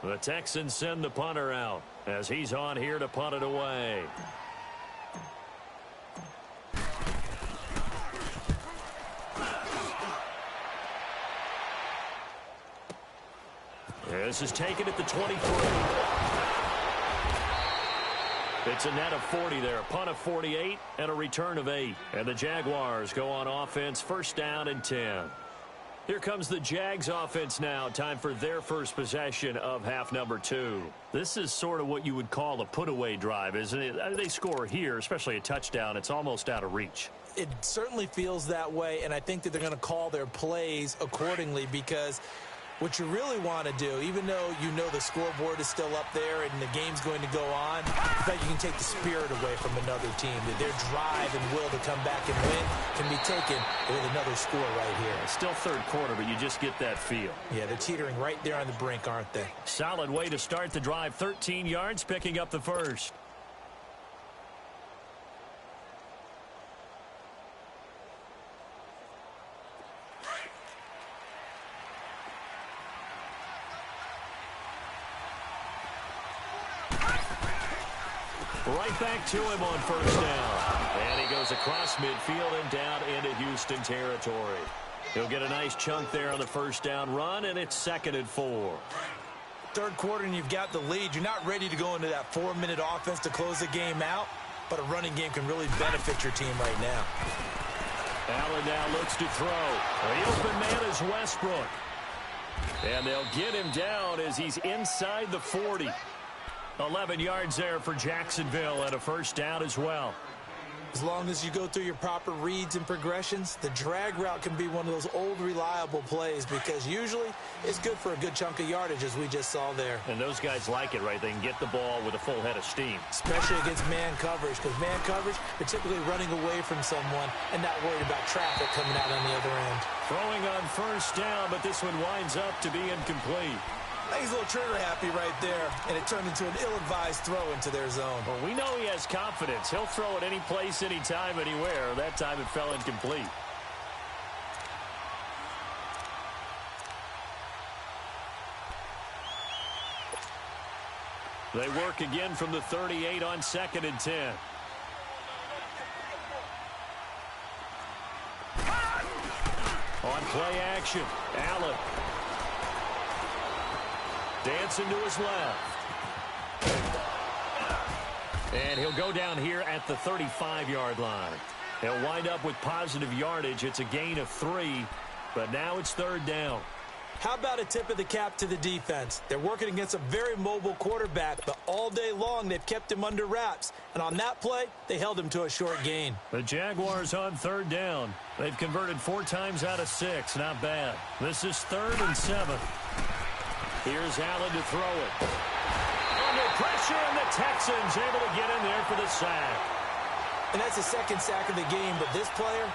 The Texans send the punter out as he's on here to punt it away. This is taken at the 23. It's a net of 40 there. Punt of 48 and a return of 8. And the Jaguars go on offense, first down and 10. Here comes the Jags offense now. Time for their first possession of half number 2. This is sort of what you would call a put-away drive, isn't it? They score here, especially a touchdown. It's almost out of reach. It certainly feels that way, and I think that they're going to call their plays accordingly because what you really want to do, even though you know the scoreboard is still up there and the game's going to go on, I bet you can take the spirit away from another team. That their drive and will to come back and win can be taken with another score right here. It's still third quarter, but you just get that feel. Yeah, they're teetering right there on the brink, aren't they? Solid way to start the drive. 13 yards, picking up the first. Right back to him on first down. And he goes across midfield and down into Houston territory. He'll get a nice chunk there on the first down run, and it's 2nd and 4. Third quarter, and you've got the lead. You're not ready to go into that 4-minute offense to close the game out, but a running game can really benefit your team right now. Allen now looks to throw. The open man is Westbrook. And they'll get him down as he's inside the 40. 11 yards there for Jacksonville and a first down as well. As long as you go through your proper reads and progressions, the drag route can be one of those old reliable plays because usually it's good for a good chunk of yardage as we just saw there. And those guys like it, right? They can get the ball with a full head of steam. Especially against man coverage because man coverage, they're typically running away from someone and not worried about traffic coming out on the other end. Throwing on first down, but this one winds up to be incomplete. I think he's a little trigger happy right there, and it turned into an ill-advised throw into their zone. Well, we know he has confidence. He'll throw it any place, anytime, anywhere. That time it fell incomplete. They work again from the 38 on 2nd and 10. On play action, Allen. Dancing to his left. And he'll go down here at the 35-yard line. He'll wind up with positive yardage. It's a gain of 3, but now it's 3rd down. How about a tip of the cap to the defense? They're working against a very mobile quarterback, but all day long they've kept him under wraps. And on that play, they held him to a short gain. The Jaguars on 3rd down. They've converted 4 times out of 6. Not bad. This is 3rd and 7. Here's Allen to throw it. Under pressure, and the Texans able to get in there for the sack. And that's the 2nd sack of the game, but this player,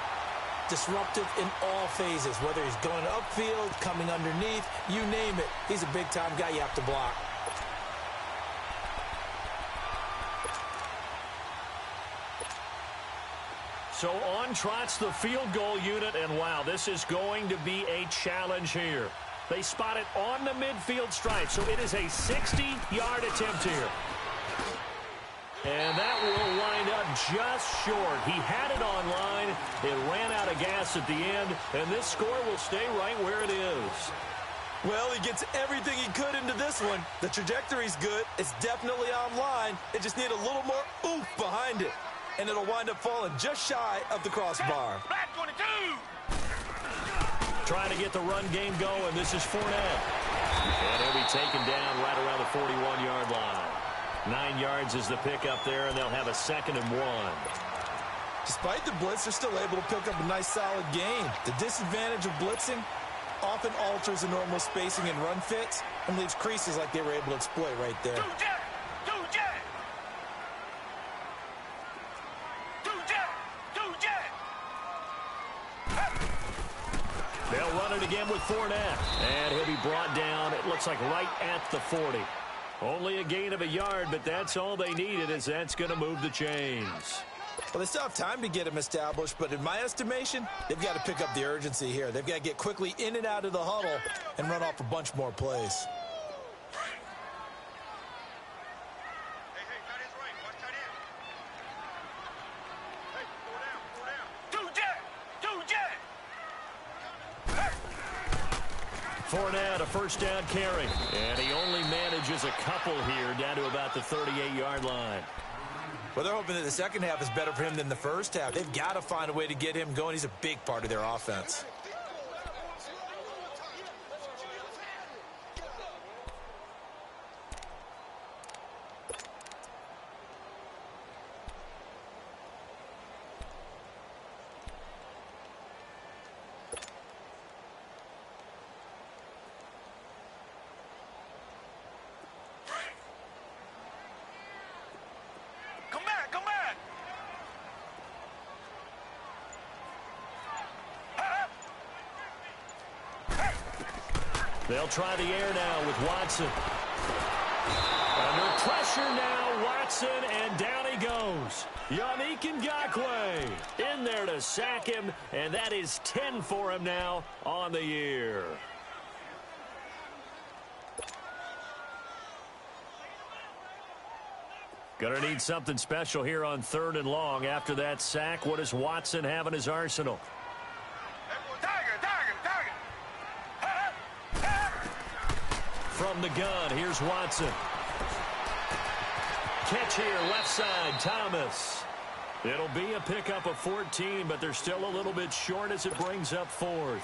disruptive in all phases, whether he's going upfield, coming underneath, you name it. He's a big-time guy you have to block. So on trots the field goal unit, and wow, this is going to be a challenge here. They spot it on the midfield stripe, so it is a 60-yard attempt here. And that will wind up just short. He had it on line. It ran out of gas at the end, and this score will stay right where it is. Well, he gets everything he could into this one. The trajectory's good. It's definitely on line. It just needs a little more oomph behind it. And it'll wind up falling just shy of the crossbar. Trying to get the run game going. This is Fournette. And he'll be taken down right around the 41-yard line. 9 yards is the pickup there, and they'll have a 2nd and 1. Despite the blitz, they're still able to pick up a nice, solid gain. The disadvantage of blitzing often alters the normal spacing and run fits and leaves creases like they were able to exploit right there. They'll run it again with Fournette. And he'll be brought down, it looks like right at the 40. Only a gain of a yard, but that's all they needed, as that's going to move the chains. Well, they still have time to get him established, but in my estimation, they've got to pick up the urgency here. They've got to get quickly in and out of the huddle and run off a bunch more plays. Fournette, a first down carry. And he only manages a couple here down to about the 38-yard line. Well, they're hoping that the second half is better for him than the first half. They've got to find a way to get him going. He's a big part of their offense. They'll try the air now with Watson. Under pressure now, Watson, and down he goes. Yannick Ngakoue in there to sack him, and that is 10 for him now on the year. Gonna need something special here on 3rd and long. After that sack, what does Watson have in his arsenal? From the gun, here's Watson. Catch here, left side, Thomas. It'll be a pickup of 14, but they're still a little bit short as it brings up 4th.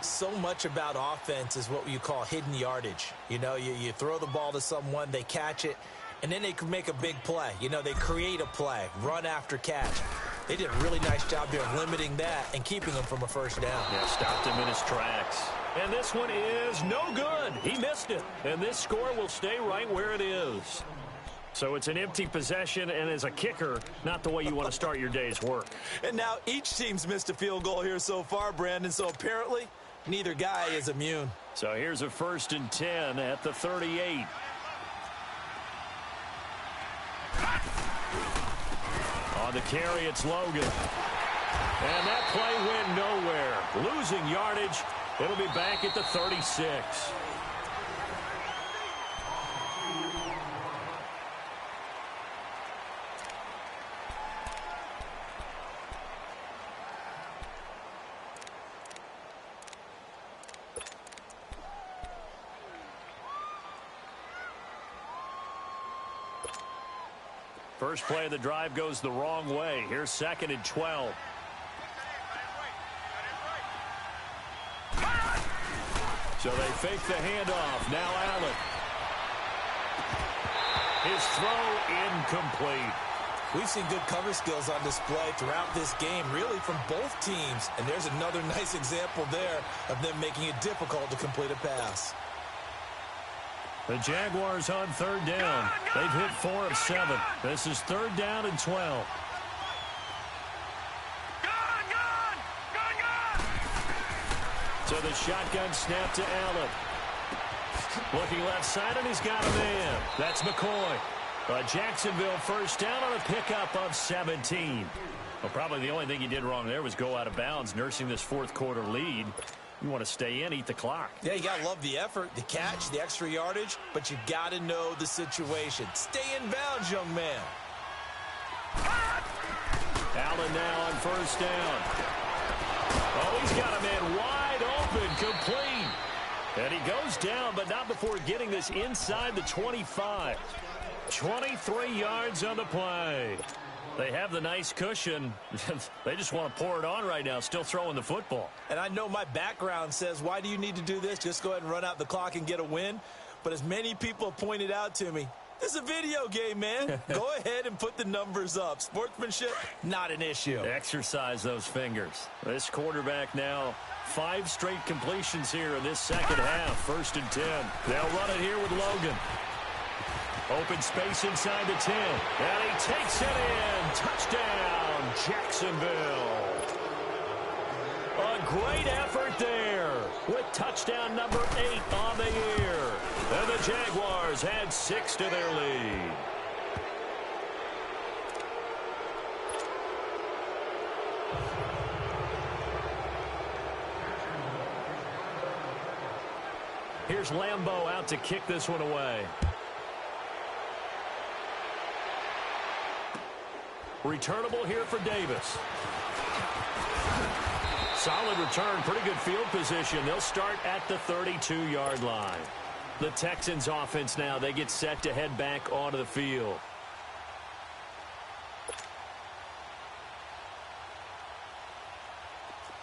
So much about offense is what you call hidden yardage. You know, you throw the ball to someone, they catch it, and then they can make a big play. You know, they create a play, run after catch. They did a really nice job there of limiting that and keeping him from a first down. Yeah, stopped him in his tracks. And this one is no good. He missed it. And this score will stay right where it is. So it's an empty possession, and as a kicker, not the way you want to start your day's work. And now each team's missed a field goal here so far, Brandon, so apparently neither guy is immune. So here's a 1st and 10 at the 38. On the carry, it's Logan. And that play went nowhere. Losing yardage. It'll be back at the 36. First play of the drive goes the wrong way. Here's 2nd and 12. So they fake the handoff. Now Allen. His throw incomplete. We've seen good cover skills on display throughout this game, really from both teams. And there's another nice example there of them making it difficult to complete a pass. The Jaguars on 3rd down. They've hit 4 of 7. This is 3rd down and 12. So the shotgun snap to Allen. Looking left side, and he's got a man. That's McCoy. Jacksonville first down on a pickup of 17. Well, probably the only thing he did wrong there was go out of bounds, nursing this 4th quarter lead. You want to stay in, eat the clock. Yeah, you got to love the effort, the catch, the extra yardage, but you got to know the situation. Stay in bounds, young man. Allen now on first down. Oh, he's got a man wide open, complete. And he goes down, but not before getting this inside the 25. 23 yards on the play. They have the nice cushion. They just want to pour it on right now, still throwing the football. And I know my background says, why do you need to do this? Just go ahead and run out the clock and get a win. But as many people have pointed out to me, this is a video game, man. Go ahead and put the numbers up. Sportsmanship, not an issue. Exercise those fingers. This quarterback now, 5 straight completions here in this second half. 1st and 10. They'll run it here with Logan. Open space inside the 10. And he takes it in. Touchdown, Jacksonville. A great effort there with touchdown number 8 on the year. And the Jaguars had 6 to their lead. Here's Lambeau out to kick this one away. Returnable here for Davis. Solid return, pretty good field position. They'll start at the 32-yard line. The Texans offense now, they get set to head back onto the field.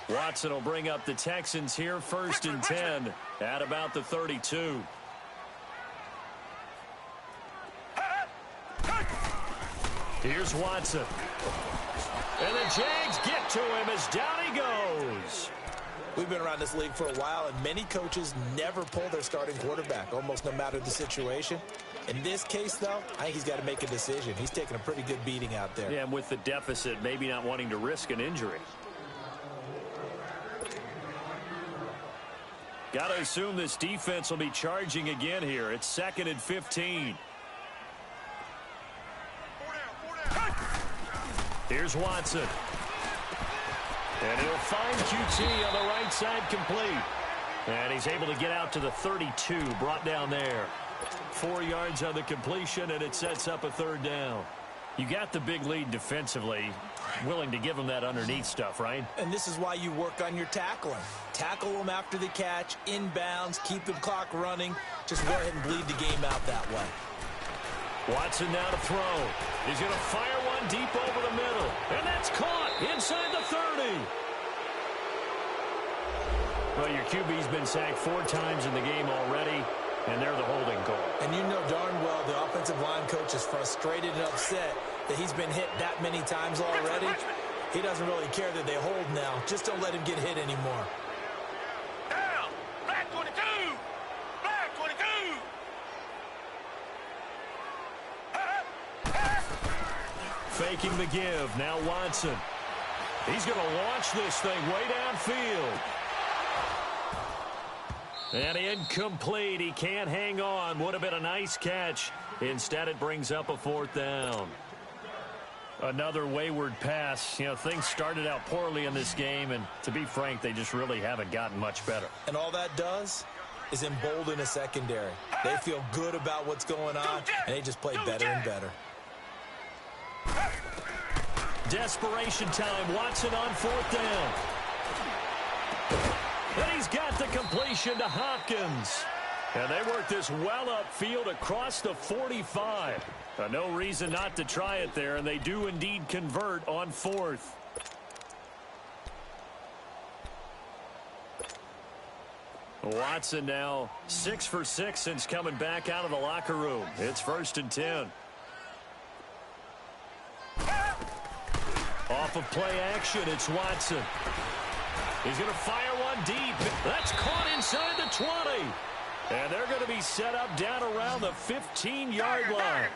Watson will bring up the Texans here, 1st and 10 at about the 32. Here's Watson. And the Jags get to him as down he goes. We've been around this league for a while, and many coaches never pull their starting quarterback, almost no matter the situation. In this case, though, I think he's got to make a decision. He's taking a pretty good beating out there. Yeah, and with the deficit, maybe not wanting to risk an injury. Got to assume this defense will be charging again here. It's 2nd and 15. Here's Watson. And he'll find QT on the right side complete. And he's able to get out to the 32, brought down there. 4 yards on the completion, and it sets up a 3rd down. You got the big lead defensively, willing to give them that underneath stuff, right? And this is why you work on your tackling. Tackle them after the catch, inbounds, keep the clock running. Just go ahead and bleed the game out that way. Watson now to throw. He's going to fire one deep over the middle. And that's caught inside the 30. Well, your QB's been sacked 4 times in the game already, and they're the holding call. And you know darn well the offensive line coach is frustrated and upset that he's been hit that many times already. He doesn't really care that they hold now. Just don't let him get hit anymore. Down! Black 22! Black 22! Faking the give. Now Watson. He's going to launch this thing way downfield. And incomplete. He can't hang on. Would have been a nice catch. Instead, it brings up a 4th down. Another wayward pass. You know, things started out poorly in this game, and to be frank, they just really haven't gotten much better. And all that does is embolden a secondary. They feel good about what's going on, and they just play better and better. Desperation time. Watson on 4th down. And he's got the completion to Hopkins. And they work this well upfield across the 45. No reason not to try it there, and they do indeed convert on 4th. Watson now 6 for 6 since coming back out of the locker room. It's 1st and 10. Off of play action, it's Watson. He's going to fire one deep. That's caught inside the 20. And they're going to be set up down around the 15-yard line.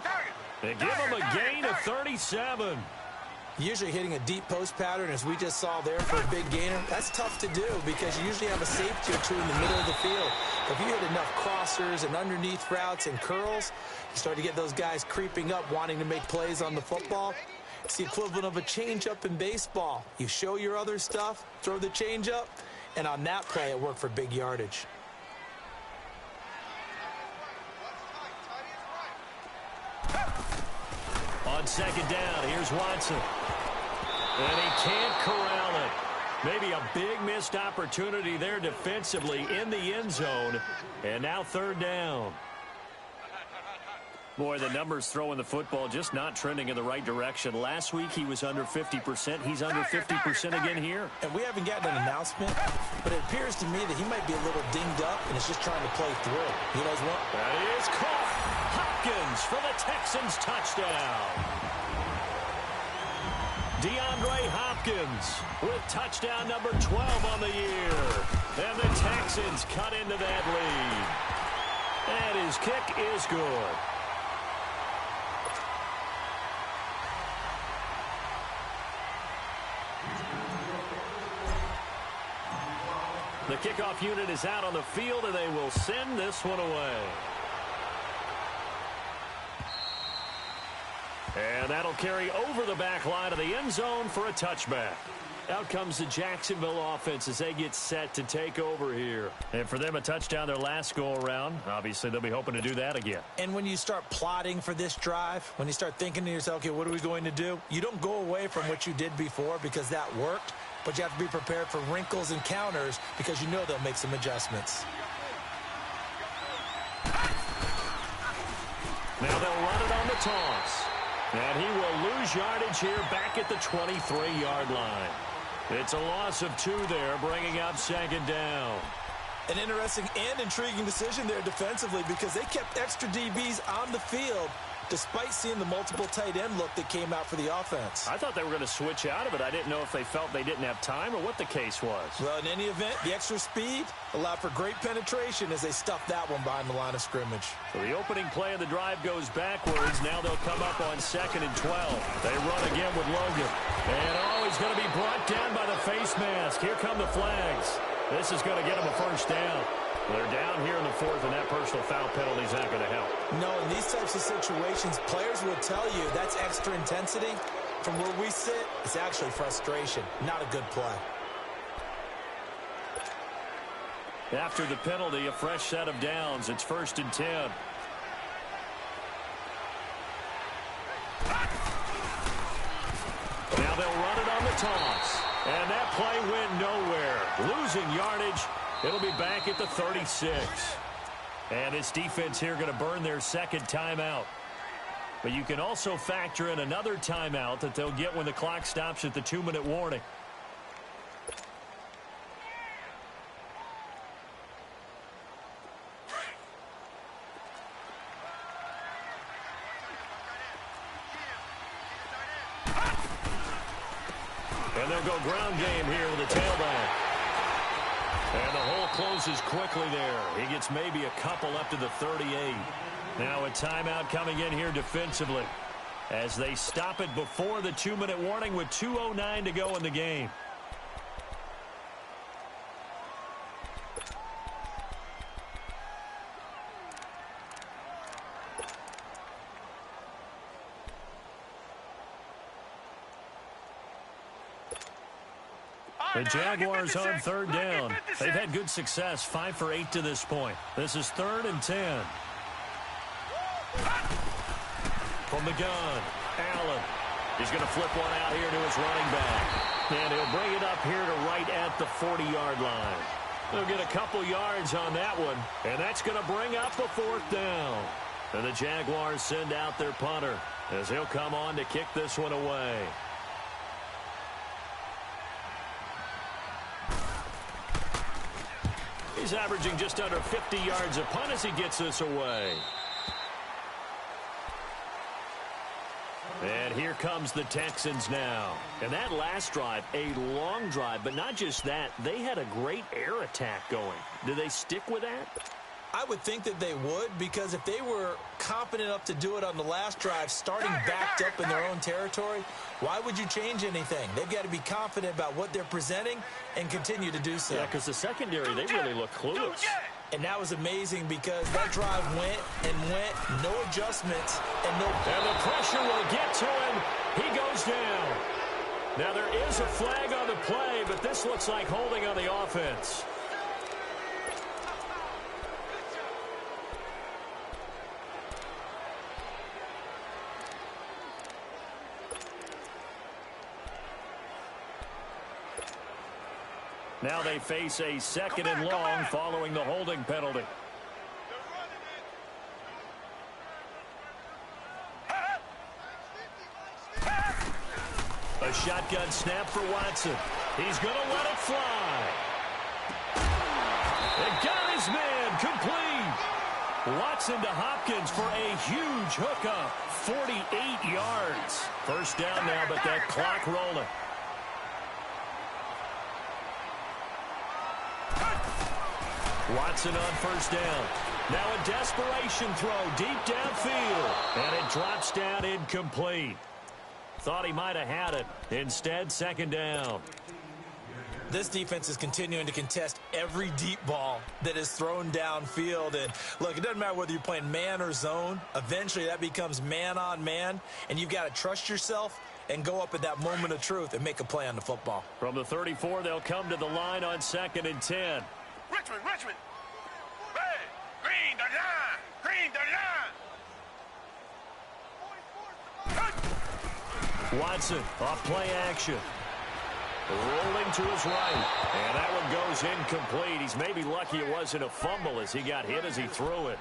They give him a gain of 37. Usually hitting a deep post pattern, as we just saw there for a big gainer, that's tough to do because you usually have a safety or two in the middle of the field. If you hit enough crossers and underneath routes and curls, you start to get those guys creeping up wanting to make plays on the football. It's the equivalent of a changeup in baseball. You show your other stuff, throw the changeup, and on that play, it worked for big yardage. On 2nd down, here's Watson. And he can't corral it. Maybe a big missed opportunity there defensively in the end zone. And now 3rd down. Boy, the numbers throwing the football just not trending in the right direction. Last week he was under 50%. He's under 50% again here. And we haven't gotten an announcement, but it appears to me that he might be a little dinged up and is just trying to play through. He knows what? That is caught. Hopkins for the Texans touchdown. DeAndre Hopkins with touchdown number 12 on the year. And the Texans cut into that lead. And his kick is good. The kickoff unit is out on the field, and they will send this one away. And that'll carry over the back line of the end zone for a touchback. Out comes the Jacksonville offense as they get set to take over here. And for them, a touchdown their last go-around. Obviously, they'll be hoping to do that again. And when you start plotting for this drive, when you start thinking to yourself, okay, what are we going to do? You don't go away from what you did before because that worked, but you have to be prepared for wrinkles and counters because you know they'll make some adjustments. Now they'll run it on the toss. And he will lose yardage here back at the 23-yard line. It's a loss of 2 there, bringing up second down. An interesting and intriguing decision there defensively because they kept extra DBs on the field despite seeing the multiple tight end look that came out for the offense. I thought they were going to switch out of it. I didn't know if they felt they didn't have time or what the case was. Well, in any event, the extra speed allowed for great penetration as they stuffed that one behind the line of scrimmage. So the opening play of the drive goes backwards. Now they'll come up on 2nd and 12. They run again with Logan. And he's going to be brought down by the face mask. Here come the flags. This is going to get them a first down. They're down here in the 4th, and that personal foul penalty is not going to help. No, in these types of situations, players will tell you that's extra intensity. From where we sit, it's actually frustration, not a good play. After the penalty, a fresh set of downs. It's 1st and 10. Now they'll run it on the toss. And that play went nowhere. Losing yardage. It'll be back at the 36. And this defense here going to burn their second timeout. But you can also factor in another timeout that they'll get when the clock stops at the 2-minute warning. And they'll go ground game here with a tailback. And the hole closes quickly there. He gets maybe a couple up to the 38. Now a timeout coming in here defensively as they stop it before the 2-minute warning with 2:09 to go in the game. The Jaguars on 3rd down. They've had good success, 5 for 8 to this point. This is 3rd and 10. From the gun, Allen. He's going to flip one out here to his running back. And he'll bring it up here to right at the 40-yard line. They'll get a couple yards on that one, and that's going to bring up a 4th down. And the Jaguars send out their punter as he'll come on to kick this one away. He's averaging just under 50 yards a punt as he gets this away. And here comes the Texans now. And that last drive, a long drive, but not just that, they had a great air attack going. Do they stick with that? I would think that they would, because if they were confident enough to do it on the last drive, starting backed up in their own territory, why would you change anything? They've got to be confident about what they're presenting and continue to do so. Yeah, because the secondary, they really look clueless. And that was amazing because that drive went and went, no adjustments, and no... And the pressure will get to him. He goes down. Now, there is a flag on the play, but this looks like holding on the offense. Now they face a 2nd and long following the holding penalty. A shotgun snap for Watson. He's going to let it fly. And got his man complete. Watson to Hopkins for a huge hookup. 48 yards. First down now, but that clock rolling. Watson on first down. Now a desperation throw deep downfield. And it drops down incomplete. Thought he might have had it. Instead, 2nd down. This defense is continuing to contest every deep ball that is thrown downfield. And look, it doesn't matter whether you're playing man or zone. Eventually, that becomes man on man. And you've got to trust yourself and go up at that moment of truth and make a play on the football. From the 34, they'll come to the line on 2nd and 10. Richmond. Red, green, the line. Green, the line. Watson off play action. Rolling to his right. And that one goes incomplete. He's maybe lucky it wasn't a fumble as he got hit as he threw it.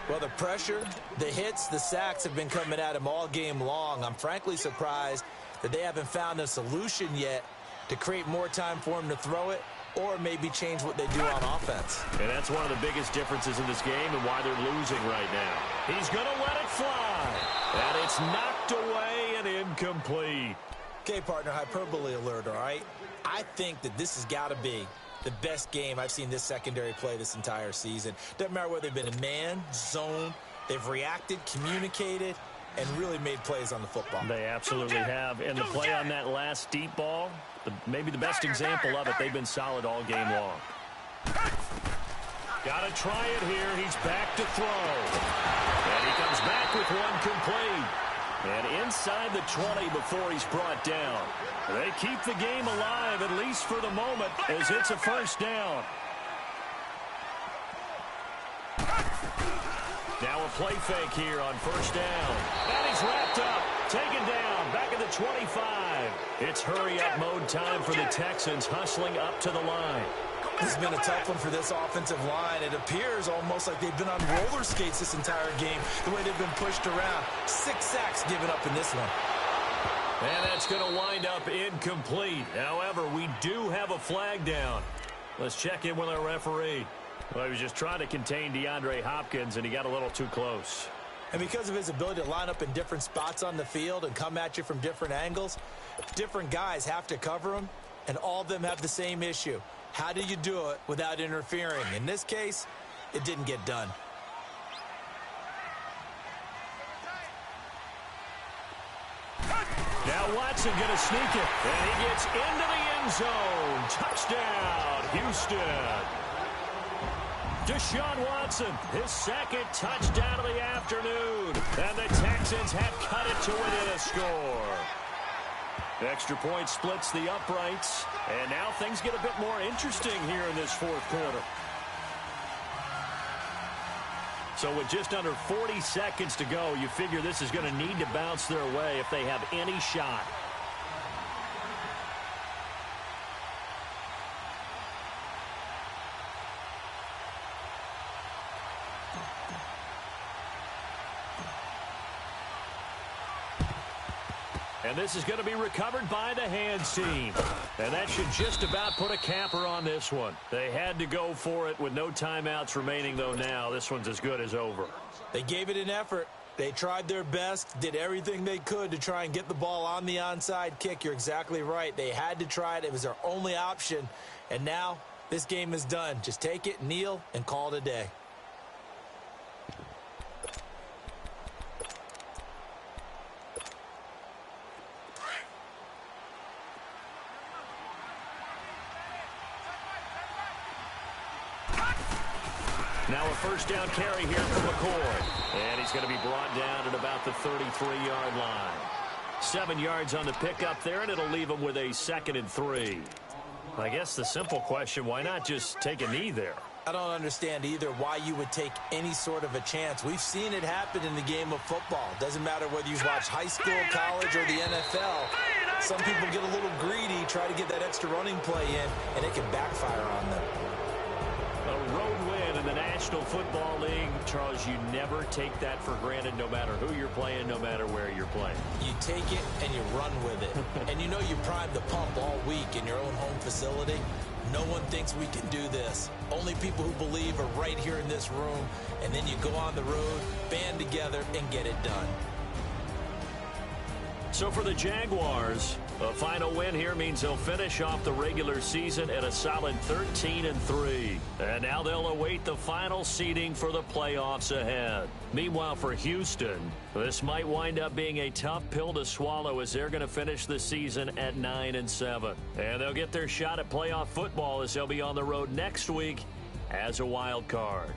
Well, the pressure, the hits, the sacks have been coming at him all game long. I'm frankly surprised that they haven't found a solution yet to create more time for him to throw it or maybe change what they do on offense. And that's one of the biggest differences in this game and why they're losing right now. He's going to let it fly. And it's knocked away and incomplete. Okay, partner, hyperbole alert, all right? I think that this has got to be the best game I've seen this secondary play this entire season. Doesn't matter whether they've been in man, zone, they've reacted, communicated, and really made plays on the football. They absolutely have. And the play on that last deep ball, maybe the best example of it, they've been solid all game long. Got to try it here. He's back to throw. And he comes back with one complete. And inside the 20 before he's brought down. They keep the game alive, at least for the moment, as it's a first down. Now a play fake here on first down. And he's wrapped up, taken down, back at the 25. It's hurry-up mode time for the Texans, hustling up to the line. This has been a tough one for this offensive line. It appears almost like they've been on roller skates this entire game, the way they've been pushed around. 6 sacks given up in this one. And that's going to wind up incomplete. However, we do have a flag down. Let's check in with our referee. Well, he was just trying to contain DeAndre Hopkins, and he got a little too close. And because of his ability to line up in different spots on the field and come at you from different angles, different guys have to cover him, and all of them have the same issue. How do you do it without interfering? In this case, it didn't get done. Now Watson going to sneak it, and he gets into the end zone. Touchdown, Houston. Deshaun Watson, his second touchdown of the afternoon. And the Texans have cut it to within a score. Extra point splits the uprights. And now things get a bit more interesting here in this fourth quarter. So with just under 40 seconds to go, you figure this is going to need to bounce their way if they have any shot. And this is going to be recovered by the hands team. And that should just about put a capper on this one. They had to go for it with no timeouts remaining, though now. This one's as good as over. They gave it an effort. They tried their best, did everything they could to try and get the ball on the onside kick. You're exactly right. They had to try it. It was their only option. And now this game is done. Just take it, kneel, and call it a day. Now a first down carry here for McCoy. And he's going to be brought down at about the 33-yard line. 7 yards on the pickup there, and it'll leave him with a 2nd and 3. I guess the simple question, why not just take a knee there? I don't understand either why you would take any sort of a chance. We've seen it happen in the game of football. Doesn't matter whether you've watched high school, college, or the NFL. Some people get a little greedy, try to get that extra running play in, and it can backfire on them. A road win in the National Football League. Charles, you never take that for granted no matter who you're playing, no matter where you're playing. You take it and you run with it. And you know you primed the pump all week in your own home facility. No one thinks we can do this. Only people who believe are right here in this room. And then you go on the road, band together, and get it done. So for the Jaguars, a final win here means they'll finish off the regular season at a solid 13-3. And now they'll await the final seeding for the playoffs ahead. Meanwhile, for Houston, this might wind up being a tough pill to swallow as they're going to finish the season at 9-7. And they'll get their shot at playoff football as they'll be on the road next week as a wild card.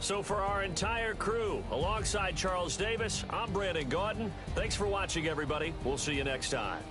So for our entire crew, alongside Charles Davis, I'm Brandon Gaudin. Thanks for watching, everybody. We'll see you next time.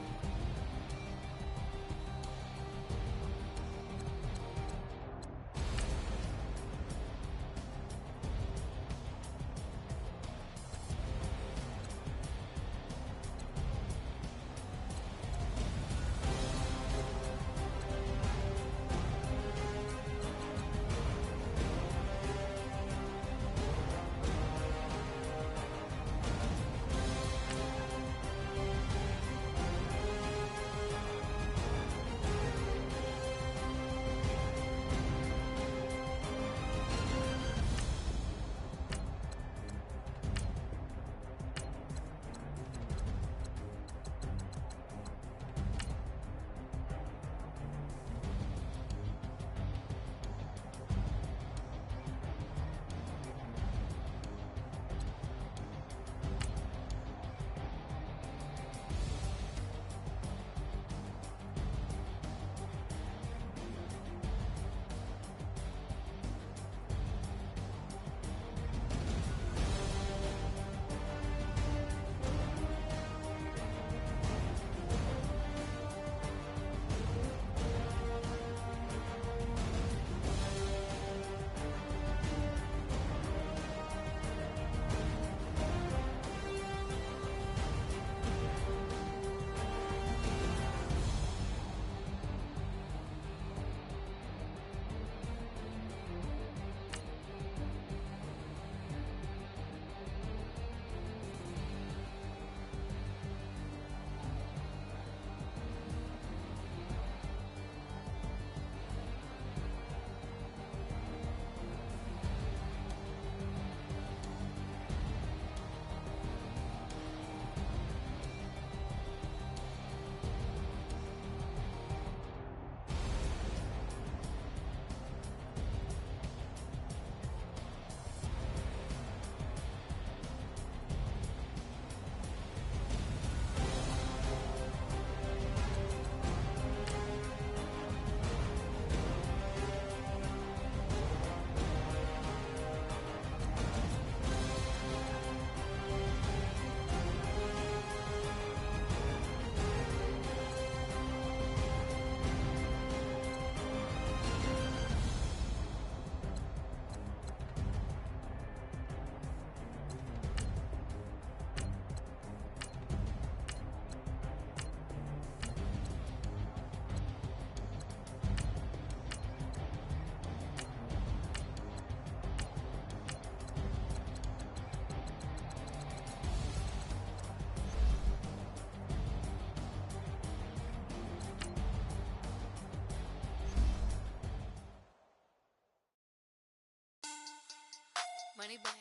Money back.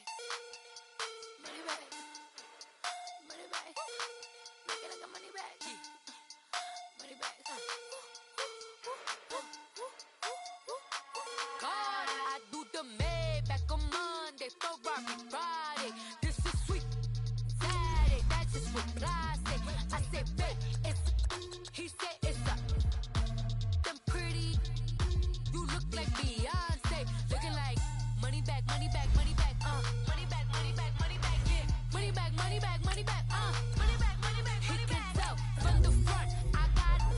Money back. Money back. Make it like a money back. Money back. God, I do the Maybach on Monday, Ferrari Friday. This is sweet Saturday. That's just what plastic. I said, babe, it's. He said it's a. Them pretty. You look like Beyonce. Looking like money back, money back, money back. Money back, money back, money back. Yeah. Money back, money back, money back. Money back, money back, money back. He can tell from the front. I got it.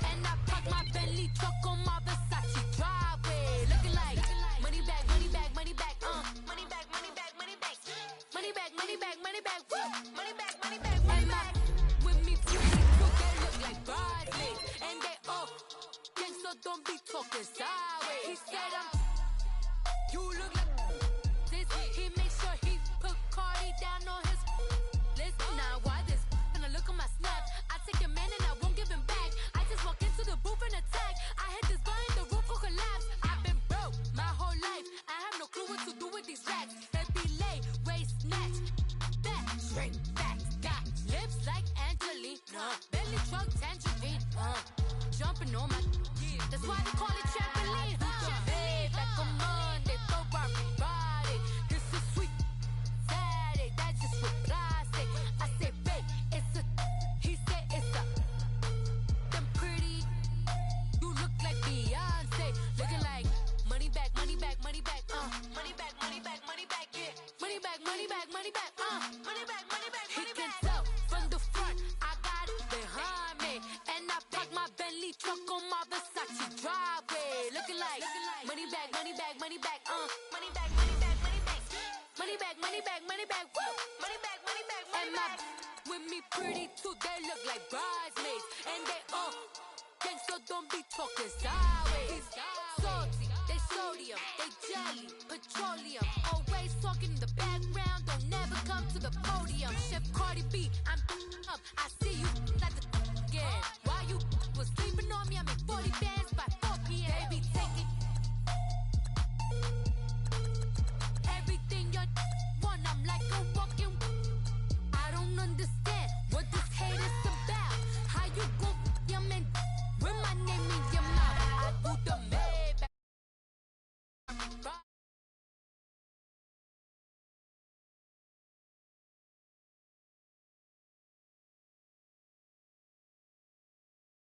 And I park my Bentley truck on my Versace driveway. Looking like money back, money back, money back. Money back, money back, money back. Money back, money back, money back. Woo. Money back, money back, money back. With me, pretty too, they look like bridesmaids. And they all gang, so don't be talking sideways. He said you look like this. He made sure he put Cardi down on his list. Now why this? When I look at my snap, I take a man and I won't give him back. I just walk into the booth and attack. I hit this guy in the roof will collapse. I've been broke my whole life. I have no clue what to do with these racks. Heavy lay, waist snatch, back, straight back. Got lips like Angelina, belly truck tangerine. Jumping on my, that's why they call it trampoline. Back on Monday, Ferrari Money back, money back, money back, yeah. Money back, money back, money back, money back, money back, money back. He can tell from the front, I got it behind me. And I park my Bentley truck on my Versace driveway. Looking like money back, money back, money back, money back, money back, money back. Money back, money back, money back, woo. Money back, money back, money back. With me pretty too, they look like bridesmaids. And they gangsta don't be talking sideways. Salty, they sodium, they jelly, petroleum. Always talking in the background, don't never come to the podium. Chef Cardi B, I'm up, I